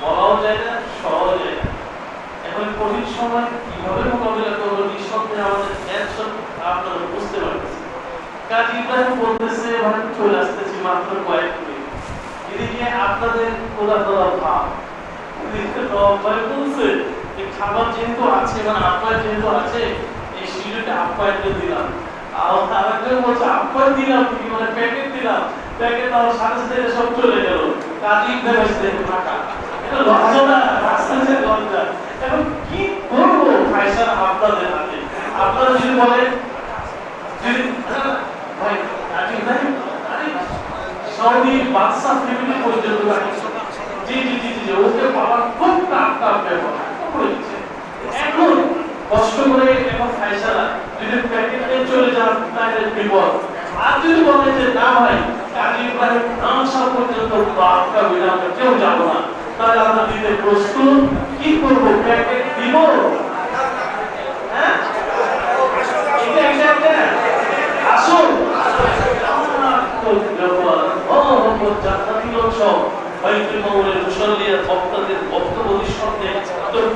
বলাও যায় না, সরাও যায় না। এখন কঠিন সময় কিভাবে মোকাবিলা করবো নিঃসন্দেহে আমাদের টেনশন আপনারা বুঝতে পারতেছেন। কাজী ইব্রাহিম বলতেছে ভাই চলে আসতেছি মাত্র কয়েক মিনিট, এদিকে আপনাদের খোলা খোলা ভাব, এদিকে ভাই বলছে যে খাবার যেহেতু আছে মানে আপ্যায়ন যেহেতু আছে এই শিলটা আপ্যায়নকে দিলাম, আর তারা কেউ বলছে আপ্যায়ন দিলাম কি মানে প্যাকেট দিলাম, প্যাকেট আমার সাথে সাথে সব চলে গেল। কাজী ইব্রাহিম দেখে ফাঁকা, এটা লজ্জা না, রাস্তায় লজ্জা। এখন কি করবো ফাইসাল আপনাদের হাতে? আপনারা যদি বলেন ভাই কাজী ইব্রাহিম সৌদি বাদশা ফ্যামিলি পর্যন্ত জি জি জি জি ওকে পাওয়ার খুব টাফ ব্যাপার করে দিচ্ছে। এখন কষ্ট করে এখন ফাইসালা যদি প্যাকেটে চলে যান তাহলে বিপদ। আর যদি বলে যে না ভাই কাজী ইব্রাহিম না আসা পর্যন্ত বাপটা বিরাম কেউ যাবো না, তাহলে আমরা দিতে প্রস্তুত। কি করবো? প্যাকেট দিব? হ্যাঁ আসুন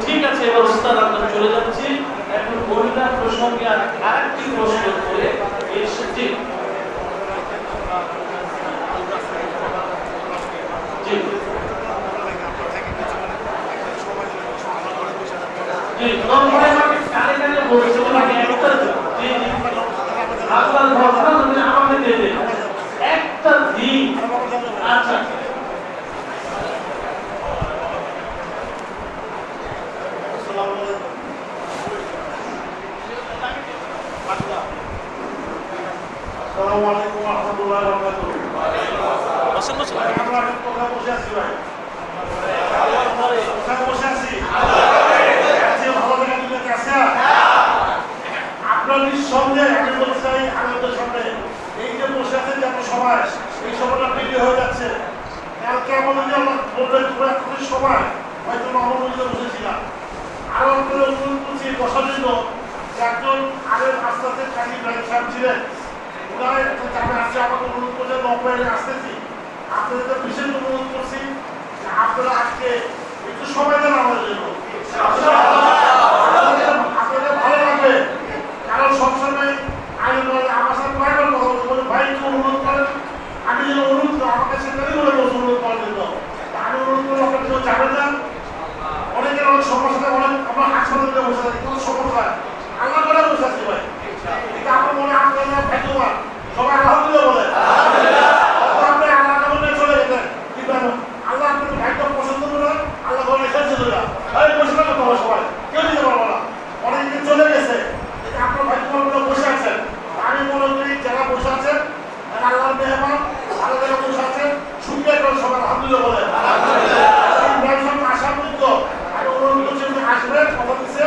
ঠিক আছে। এবার ওস্তাদ আমরা চলে যাচ্ছি এখন মহিলা প্রসঙ্গে আরেকটি প্রশ্ন করে এসেছি। একটা দিন আচ্ছা আপনার নিঃসন্দেহে আমি বলতে চাই আমাদের সামনে এই যে বসে আছেন যে আপনার সময় এই সময়টা পেরিয়ে হয়ে যাচ্ছে। কালকে আমাদের যে আমরা বললেন পুরো সময় হয়তো নবমীতে বসেছিলাম। আরো আপনাদের অনুরোধ করছি বসার জন্য যে একজন আগের আস্তে আস্তে কাজী ইব্রাহিম সাহেব ছিলেন, ওনার একটা জামে আসছে, আমাকে অনুরোধ করছে নব্বইয়ে আসতেছি। আপনাদের বিশেষ অনুরোধ করছি যে আপনারা আজকে একটু সময় দেন আমাদের জন্য, আপনাদের ভালো লাগবে। কারণ সবসময় আমি আমার সাথে কয়েকবার কথা বলতে ভাই একটু অনুরোধ করেন, আমি যেন অনুরোধ আমাকে সেখানেই বলে বলছি অনুরোধ করার জন্য। আমি অনুরোধ করবো আপনার কেউ যাবেন না। অনেকের অনেক সমস্যা অনেক আমরা হাসপাতালে বসে থাকি, কোনো সমস্যা আল্লাহ করে বসে আছি ভাই। এটা আপনার মনে আপনার ভাগ্যবান, সবাই আলহামদুলিল্লাহ বলে আপনি আল্লাহ বলে চলে যেতেন, কিন্তু আল্লাহ আপনার ভাগ্য পছন্দ করে আল্লাহ বলে এখানে চলে যান। বসে থাকতে হবে সবাই, কেউ দিতে পারবো না। অনেকদিন চলে গেছে, আপনার ভাগ্যবান বসে আছেন। আমি মনে করি যারা বসে আছেন আল্লাহর মেহমান, আল্লাহ যারা বসে আছেন শুনতে করেন সবাই আলহামদুলিল্লাহ বলে। আসার মধ্যে আমি অনুরোধ করছি আসবেন, কথা দিচ্ছে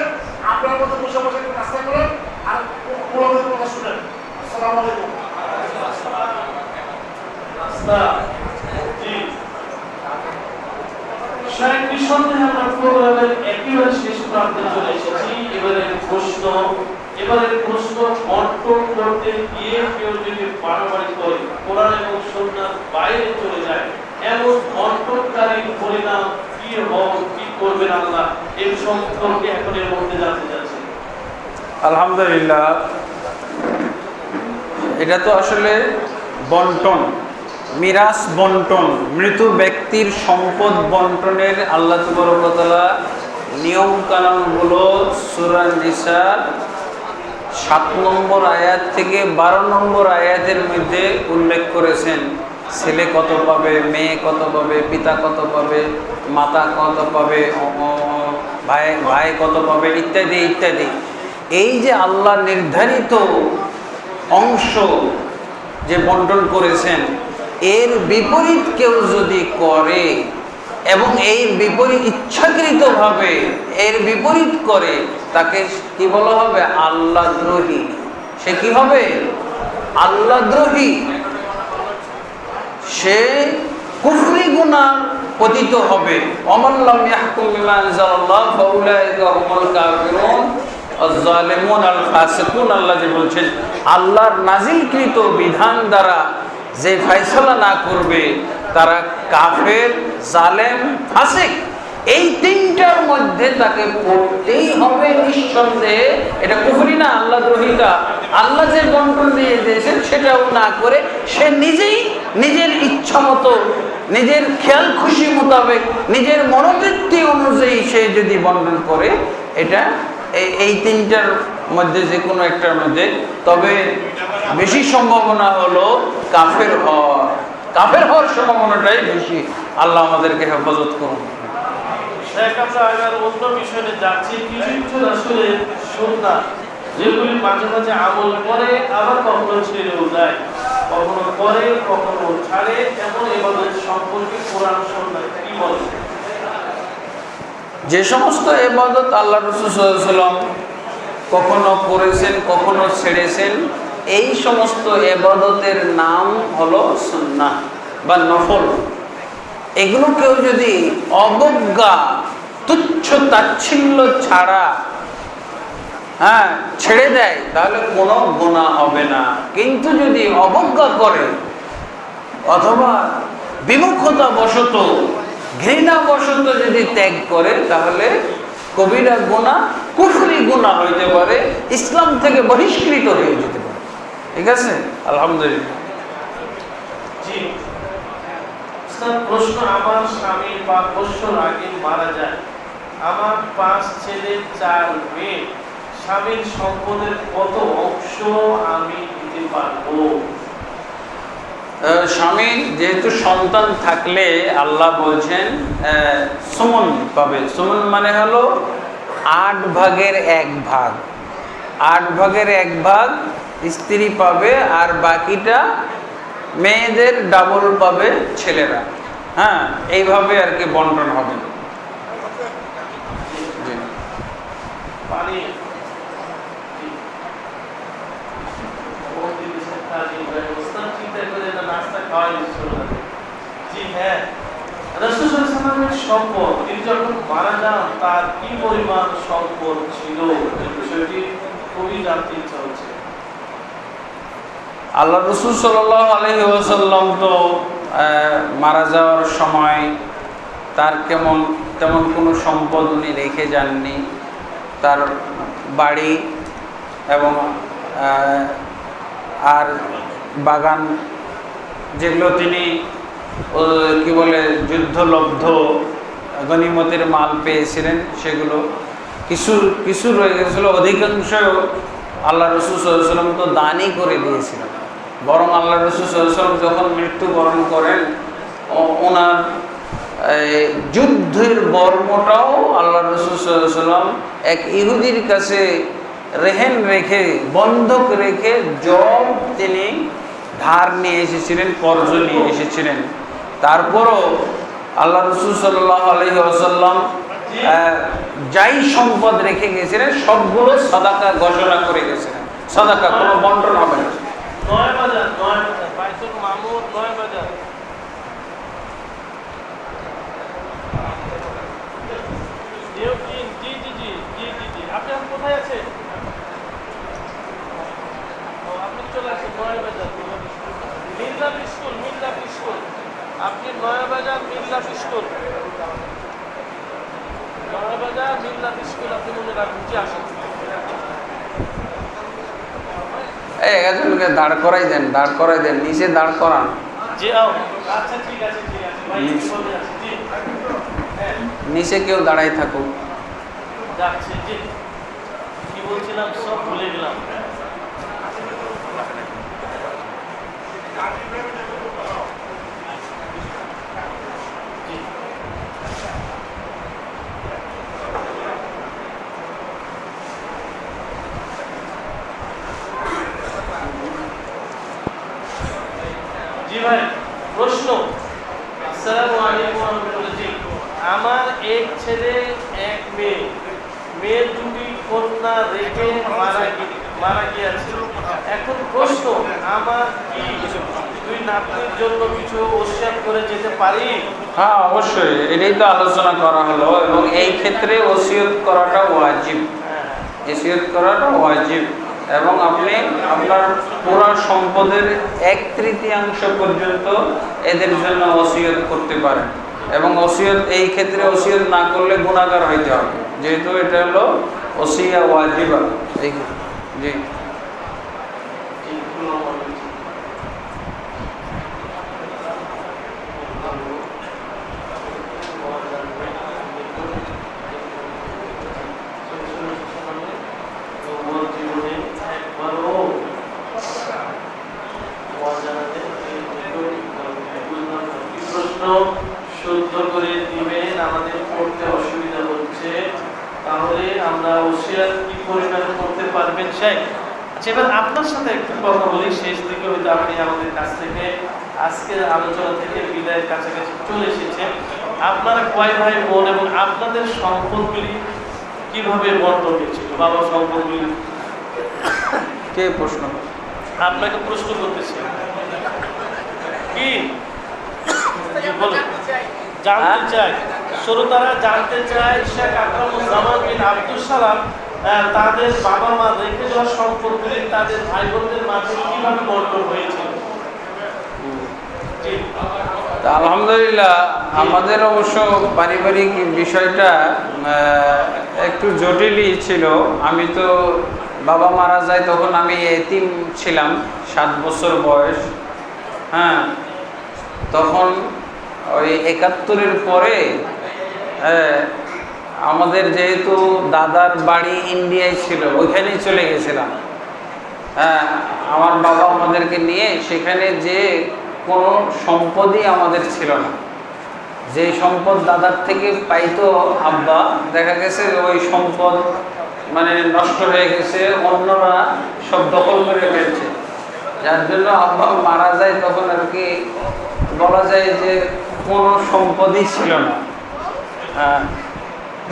আপনার মধ্যে বসে বসে একটু নাস্তা করেন আর কোরআনের কথা শুনেন। আসসালামু আলাইকুম। নিঃসন্দেহে আমরা প্রোগ্রামের একেবারে শেষ প্রান্তে চলে এসেছি। এবারের প্রশ্ন কন্ট্রোল করতে গিয়ে কেউ যদি বাড়াবাড়ি করে কোরআন এবং সুন্নাহর বাইরে চলে যায়, এমন কন্ট্রোলকারীর পরিণাম কি হবে, কি করবেন আল্লাহ, এর সম্পর্কে এখন এর মধ্যে জানতে চাচ্ছি। আলহামদুলিল্লাহ, এটা তো আসলে বন্টন, মিরাস বন্টন, মৃত ব্যক্তির সম্পদ বন্টনের আল্লাহ তাবারক ওয়া তাআলা নিয়ম কানুনগুলো সূরা নিসার 7 নম্বর আয়াত থেকে 12 নম্বর আয়াতের মধ্যে উল্লেখ করেছেন। ছেলে কত পাবে, মেয়ে কত পাবে, পিতা কত পাবে, মাতা কত পাবে, ভাই কত পাবে, ইত্যাদি ইত্যাদি। এই যে আল্লাহ নির্ধারিত অংশ যে বন্টন করেছেন, এর বিপরীত কেউ যদি করে এবং এই বিপরীত ইচ্ছাকৃতভাবে এর বিপরীত করে, তাকে কি বলা হবে? আল্লাহদ্রোহী। সে কি হবে? আল্লাহদ্রোহী। সে কুফরি গুনাহ পতিত হবে। ওমান লাম ইয়াহকুম বিমা আনজালাল্লাহ ফাউলাইকা হুমুল কাফিরুন আয-যালিমুন আল-ফাসিকুন। আল্লাহ যে বলছেন, আল্লাহর নাজিলকৃত বিধান দ্বারা যে ফয়সালা না করবে তারা কাফের, জালেম, ফাসিক। এই তিনটার মধ্যে তাকে পড়তেই হবে নিঃসন্দেহে। এটা কুফরি না, আল্লাহ দ্রোহিতা। আল্লাহ যে বন্টন দিয়ে দিয়েছেন সেটাও না করে সে নিজেই নিজের ইচ্ছা মতো, নিজের খেয়াল খুশি মোতাবেক, নিজের মনোবৃত্তি অনুযায়ী সে যদি বন্টন করে, এটা এই তিনটার মধ্যে যে কোনো একটার মধ্যে, তবে বেশি সম্ভাবনা হলো কাফের হওয়ার। কাফের হওয়ার সম্ভাবনাটাই বেশি। আল্লাহ আমাদেরকে হেফাজত করুন। আমরা আবার অন্য বিষয়ে যাচ্ছি। কিছু কিছু আসলে সুন্নাত যেগুলি মাঝে মাঝে আমল করে আবার কখনো ছেড়েও যায়, কখনো করে কখনো ছাড়ে, এমন ইবাদত সম্পর্কে কোরআন সুন্নাহ কি বলে? যে সমস্ত ইবাদত আল্লাহ রাসূল সাল্লাল্লাহু আলাইহি ওয়াসাল্লাম কখনো করেছেন কখনো ছেড়েছেন, এই সমস্ত ইবাদতের নাম হলো সুন্নাহ বা নফল। এগুলো কেউ যদি অবজ্ঞা, তুচ্ছ তাচ্ছিল্য ছাড়া ছেড়ে দেয় তাহলে কোনো গুনাহ হবে না। কিন্তু যদি অবজ্ঞা করে অথবা বিমুখতা বশত, ঘৃণা বশত যদি ত্যাগ করে, তাহলে কবিরা গুনাহ, কুফরি গুনাহ হইতে পারে, ইসলাম থেকে বহিষ্কৃত হয়ে যেতে পারে। ঠিক আছে, আলহামদুলিল্লাহ। জি স্যার, প্রশ্ন, আমার স্বামী 5 বছর আগে মারা যায়, আমার 5 ছেলে 4 মেয়ে, স্বামীর সম্পদের কত অংশ আমি দিতে পারবো? স্বামীর যেহেতু সন্তান থাকলে আল্লাহ বলছেন সুমন পাবে। সুমন মানে হলো 8 ভাগের 1 ভাগ। 8 ভাগের 1 ভাগ স্ত্রী পাবে, আর বাকিটা মেয়েদের ডাবল পাবে ছেলেরা। এইভাবে আর কি বন্টন হবে। পানি চিন্তা করে নাস্তা খাওয়াই দিচ্ছিল। জি হ্যাঁ, রাসূল সাল্লাল্লাহু আলাইহি ওয়াসাল্লামের সম্পদ, তিনি যখন মারা যান তার কি পরিমাণ সম্পদ ছিল, এই বিষয়টি খুবই জানতে ইচ্ছা হচ্ছে। আল্লাহ রাসূল সাল্লাল্লাহু আলাইহি ওয়াসাল্লাম তো মারা যাওয়ার সময় তার তেমন কোনো সম্পদ উনি রেখে যাননি। তার বাড়ি এবং আর বাগান, যেগুলো তিনি কি বলে যুদ্ধলব্ধ গনিমতের মাল পেয়েছিলেন, সেগুলো কিছু রয়ে গেছিল। অধিকাংশ আল্লাহ রাসূল সাল্লাল্লাহু আলাইহি ওয়াসাল্লাম তো দানই করে দিয়েছিলেন। বরং আল্লাহ রাসূল সাল্লাল্লাহু আলাইহি ওয়াসাল্লাম যখন মৃত্যুবরণ করেন, ওনার যুদ্ধের বর্মটাও আল্লাহ রাসূল সাল্লাল্লাহু আলাইহি ওয়াসাল্লাম এক ইহুদির কাছে রেহেন রেখে, বন্ধক রেখে জব তিনি ধার নিয়ে এসেছিলেন, কর্জ নিয়ে এসেছিলেন। তারপরও আল্লাহ রাসূল সাল্লাল্লাহু আলাইহি ওয়াসাল্লাম যাই সম্পদ রেখে গেছিলেন সবগুলো সাদাকা ঘোষণা করে গেছিলেন। সাদাকা, কোনো বন্টন হবে না। 9 বাজার বাইতুল মামুর 9 বাজার। জি আপনি কোথায় আছেন? আপনি চলে আসেন 9 বাজার মিল্লাত স্কুল। আপনি 9 বাজার মিল্লাত স্কুল, 9 বাজার মিল্লাত স্কুল, আপনি মনে রাখুন। জি আসেন। একজনকে দাঁড় করাই দেন, নিচে দাঁড় করান। জি আচ্ছা ঠিক আছে ভাই, বলে আসি। জি হ্যাঁ, নিচে কেউ দাঁড়াই থাকুক। যাচ্ছে। জি কি বলছিলাম সব ভুলে গেলাম। জি ভাই, প্রশ্ন। আসসালামু আলাইকুম ওয়া রাহমাতুল্লাহ। জি, আমার এক ছেলে এক মেয়ে, মেয়ের 2টি কন্যা রেখে মারা গিয়েছে। এখন প্রশ্ন, আমার কি 2 নাতনির জন্য কিছু ওসিয়ত করে যেতে পারি? হ্যাঁ, অবশ্যই, এটাই তো আলোচনা করা হলো। এবং এই ক্ষেত্রে ওসিয়ত করাটা ওয়াজিব। ওসিয়ত করাটা ওয়াজিব। এবং আপনি আপনার পুরো সম্পদের 1/3 পর্যন্ত এদের জন্য ওসিয়ত করতে পারেন। এবং ওসিয়ত এই ক্ষেত্রে ওসিয়ত না করলে গুনাহগার হইতে হবে, যেহেতু এটা হলো ওসিয়া ওয়াজিবা। এই জি শুদ্ধ করে দিবেন, আমাদের পড়তে অসুবিধা হচ্ছে, তাহলে আমরা ওসিয়াত কি পরিমাণে করতে পারবেন শেখ? আচ্ছা, এবার আপনার সাথে একটু কথা বলি, শেষ দিকে হয়তো আপনি আমাদের কাছ থেকে আজকের আলোচনা থেকে বিদায়ের কাছাকাছি চলে এসেছেন। আপনারা কয় ভাই বোন এবং আপনাদের সম্পদগুলি কিভাবে বন্টন হয়েছিল? বাবার সম্পদগুলি কে প্রশ্ন? আপনাকে প্রশ্ন করতেছি কি জানতে চাই, শ্রোতারা জানতে চায় শেখ আকরামুজ্জামান বিন আব্দুল সালাম তাদের বাবা মা রেখে যাওয়া সম্পদগুলি তাদের ভাই বোনদের মাঝে কিভাবে বন্টন হয়েছিল। আলহামদুলিল্লাহ, আমাদের অবশ্য পারিবারিক বিষয়টা একটু জটিলই ছিল। আমি তো বাবা মারা যায় তখন আমি এতিম ছিলাম, 7 বছর বয়স। হ্যাঁ, তখন ওই 71-এর পরে আমাদের যেহেতু দাদার বাড়ি ইন্ডিয়ায় ছিল, ওইখানেই চলে গেছিলাম। হ্যাঁ, আমার বাবা আমাদেরকে নিয়ে সেখানে যে কোনো সম্পদই আমাদের ছিল না। যে সম্পদ দাদার থেকে পাইতো আব্বা, দেখা গেছে ওই সম্পদ মানে নষ্ট হয়ে গেছে, অন্যরা সব দখল করে ফেলছে। যার জন্য আব্বা মারা যায় তখন আর কি বলা যায় যে কোনো সম্পদই ছিল না।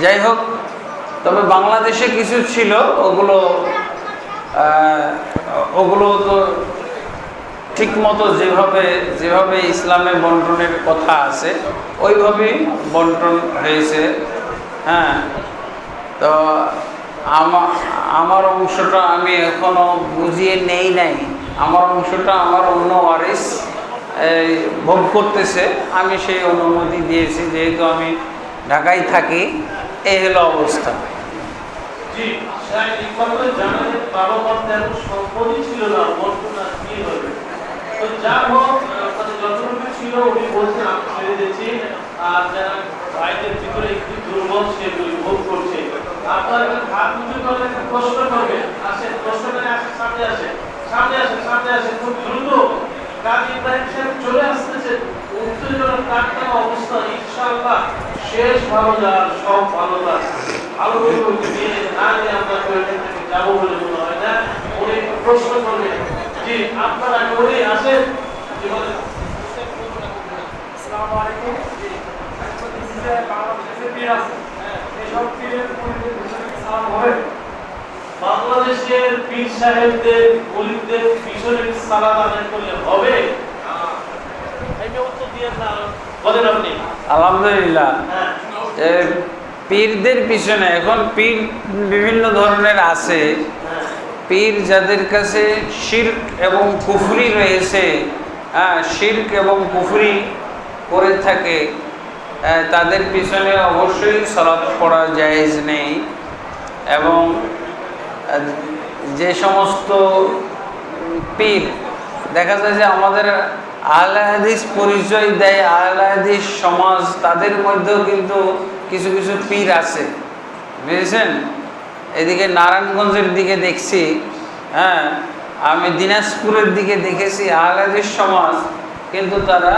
যাই হোক, তবে বাংলাদেশে কিছু ছিল, ওগুলো তো ঠিক মতো যেভাবে ইসলামে বন্টনের কথা আছে ওইভাবেই বন্টন হয়েছে। হ্যাঁ, তো আমার অংশটা আমি এখনো বুঝিয়ে নেই নাই। আমার অংশটা আমার অন্য ওয়ারিস ভোগ করতেছে, আমি সেই অনুমতি দিয়েছি, যেহেতু আমি ঢাকায় থাকি। এই হলো অবস্থা। জি, বাবা মা তেমন সম্পদই ছিল না, বর্তমানে কি হবে? তো যা হোক, মানে যতটুকু ছিল উনি বলছেন আমি ছেড়ে দিয়েছি, আর যারা ভাইদের ভিতরে একটু দুর্বল সেগুলি ভোগ করছে। আপনার হাত উঁচু করলে প্রশ্ন করবে, আসেন প্রশ্ন করে আসেন, সামনে আসেন, সামনে আসেন, সামনে আসেন, খুব দ্রুত। কাজী ইব্রাহিম সাহেব চলে আসতেছে, উত্তেজনার টাটকা অবস্থা, ইনশাআল্লাহ শেষ ভালো যার সব ভালো যার ভালো দিয়ে না নিয়ে আমরা যাবো বলে মনে হয় না। উনি প্রশ্ন করবেন। জি, আপনার আগে উনি আসেন। আসসালামু আলাইকুম। বাংলাদেশের পীর সাহেবদের মুরিদদের পিছনে সালাত আদায় করলে হবে? উত্তর দিয়ে না বলেন আপনি। আলহামদুলিল্লাহ, পীরদের পিছনে এখন পীর বিভিন্ন ধরনের আছে। পীর যাদের কাছে শিরক এবং কুফরি রয়েছে, শিরক এবং কুফরি করে থাকে, তাদের পিছনে অবশ্যই সালাত পড়া জায়েজ নেই। এবং যে সমস্ত পীর দেখা যায় যে আমাদের আহলে হাদিস পরিচয় দেয়, আহলে হাদিস সমাজ, তাদের মধ্যেও কিন্তু কিছু কিছু পীর আছে, বুঝেছেন? এদিকে নারায়ণগঞ্জের দিকে দেখছি, হ্যাঁ, আমি দিনাজপুরের দিকে দেখেছি আহলে হাদিস সমাজ, কিন্তু তারা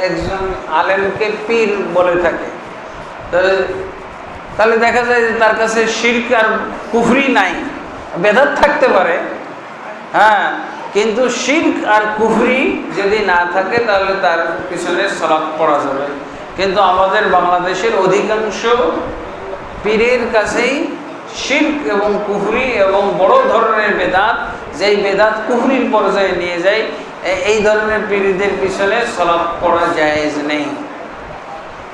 একজন আলেমকে পীর বলে থাকে। তাহলে দেখা যায় যে তার কাছে শিরক আর কুফরি নাই, বেদাত থাকতে পারে, হ্যাঁ, কিন্তু শিরক আর কুফরি যদি না থাকে তাহলে তার পিছনে সালাত পড়া যাবে। কিন্তু আমাদের বাংলাদেশের অধিকাংশ পীরের কাছেই শিরক এবং কুফরি এবং বড় ধরনের বেদাত, যেই বেদাত কুফরির পর্যায়ে নিয়ে যায়, এই ধরনের পীরদের পিছনে সালাত পড়া জায়েজ নেই।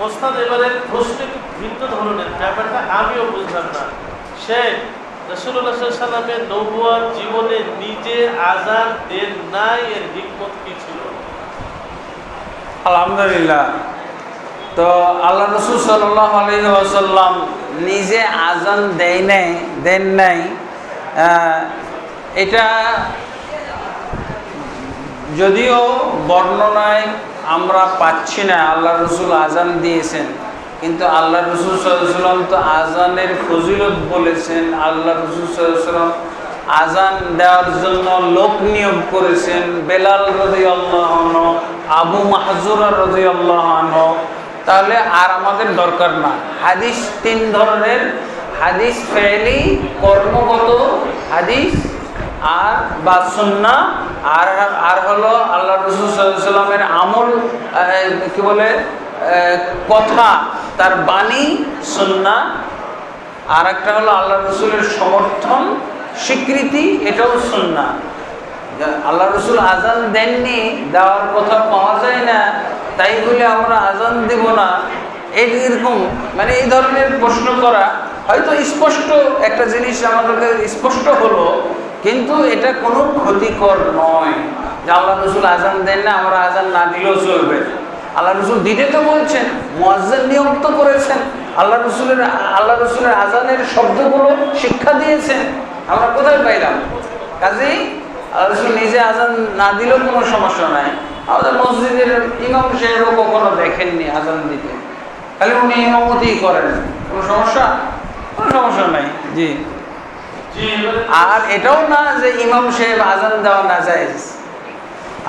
ওস্তাদ, এবারে প্রশ্ন একটু ভিন্ন ধরনের, ব্যাপারটা আমিও বুঝলাম না। শেখ রাসূলুল্লাহ সাল্লাল্লাহু আলাইহি ওয়াসাল্লামের নবুয়ত জীবনে নিজে আযান দেন নাই, এর হিকমত কি ছিল? আলহামদুলিল্লাহ, তো আল্লাহ রসুল সাল্লাল্লাহু আলাইহি ওয়াসাল্লাম নিজে আজান দেন নাই, এটা যদিও বর্ণনায় আমরা পাচ্ছি না আল্লাহ রসুল আজান দিয়েছেন, কিন্তু আল্লাহ রসুল সাল্লাল্লাহু আলাইহি ওয়াসাল্লাম তো আজানের ফজিলত বলেছেন। আল্লাহ রসুল সাল্লাল্লাহু আলাইহি ওয়াসাল্লাম আজান দেওয়ার জন্য লোক নিয়োগ করেছেন, বেলাল রাদিয়াল্লাহু আনহু, আবু মাহজুরা রাদিয়াল্লাহু আনহু। তাহলে আর আমাদের দরকার না। হাদিস তিন ধরনের: হাদিস ফেলি, কর্মগত হাদিস, আর বা সুন্নাহ, আর হলো আল্লাহ রাসূল সাল্লাল্লাহু আলাইহি ওয়াসাল্লামের আমল, কি বলে, কথা, তার বাণী সুন্নাহ। আর একটা হলো আল্লাহ রসুলের সমর্থন, স্বীকৃতি, এটাও সুন্নাহ। আল্লাহ রসুল আজান দেননি, দেওয়ার কথা পাওয়া যায় না, তাই বলে আমরা আজান দেব না, এইরকম মানে এই ধরনের প্রশ্ন করা হয়তো স্পষ্ট একটা জিনিস আমাদের স্পষ্ট হলো, কিন্তু এটা কোনো ক্ষতিকর নয় যে আল্লাহ রসুল আজান দেন না, আমরা আজান না দিলেও চলবে। আল্লাহ রসুল দিতে তো বলছেন, মুয়াজ্জিন নিয়োগ তো করেছেন, আল্লাহ রসুলের আজানের শব্দগুলো শিক্ষা দিয়েছেন, আমরা কোথায় পাইলাম? কাজেই আল্লাহ রসুল নিজে আজান না দিলেও কোনো সমস্যা নাই। আমাদের মসজিদের ইমাম সাহেবও কখনো দেখেননি আজান দিতে, খালি উনি ইমামতি করেন, কোনো সমস্যা নাই। জি। আর এটাও না যে ইমাম সাহেব আজান দেওয়া নাজায়েজ।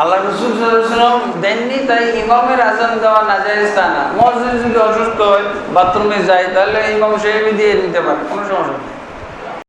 আল্লাহ রসুল সাল্লাল্লাহু আলাইহি ওয়াসাল্লাম দেননি তাই ইমামের আজান দেওয়া নাজায়েজ তা না। মুয়াজ্জিন যদি অসুস্থ হয়, বাথরুমে যায়, তাহলে ইমাম সাহেবই দিয়ে নিতে পারে, কোনো সমস্যা নেই।